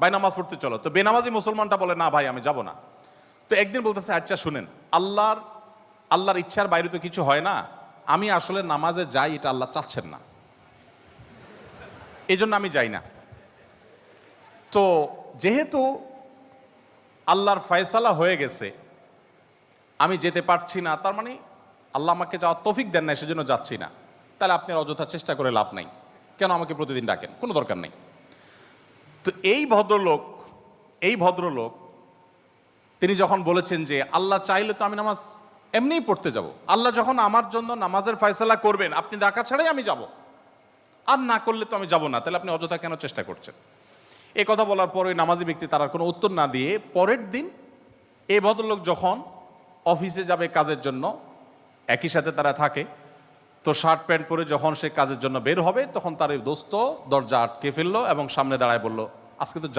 ভাই নামাজ পড়তে চলো, তো বেনামাজি মুসলমানটা বলে না ভাই আমি যাব না। তো একদিন বলতেছে আচ্ছা শুনেন, আল্লাহর ইচ্ছার বাইরে তো কিছু হয় না, আমি আসলে নামাজে যাই এটা আল্লাহ চাচ্ছেন না, এই জন্য আমি যাই না। তো যেহেতু আল্লাহর ফয়সালা হয়ে গেছে আমি যেতে পারছি না, তার মানে আল্লাহ আমাকে যাওয়ার তৌফিক দেন না, সেজন্য যাচ্ছি না। তাহলে আপনি অযথা চেষ্টা করে লাভ নাই, কেন আমাকে প্রতিদিন ডাকেন, কোনো দরকার নেই। তো এই ভদ্রলোক তিনি যখন বলেছেন যে আল্লাহ চাইলে তো আমি নামাজ এমনিই পড়তে যাব, আল্লাহ যখন আমার জন্য নামাজের ফয়সালা করবেন আপনি ডাকা ছাড়াই আমি যাব, আর না করলে তো আমি যাব না, তাহলে আপনি অযথা কেন চেষ্টা করছেন। এই কথা বলার পর ওই নামাজি ব্যক্তি তার আর কোনো উত্তর না দিয়ে পরের দিন এই ভদ্রলোক যখন অফিসে যাবে কাজের জন্য, একই সাথে তারা থাকে, তো শার্ট প্যান্ট পরে যখন সে কাজের জন্য বের হবে তখন তার এই দোস্ত দরজা আটকে ফেললো এবং সামনে দাঁড়ায় বলল আজকে তো যাও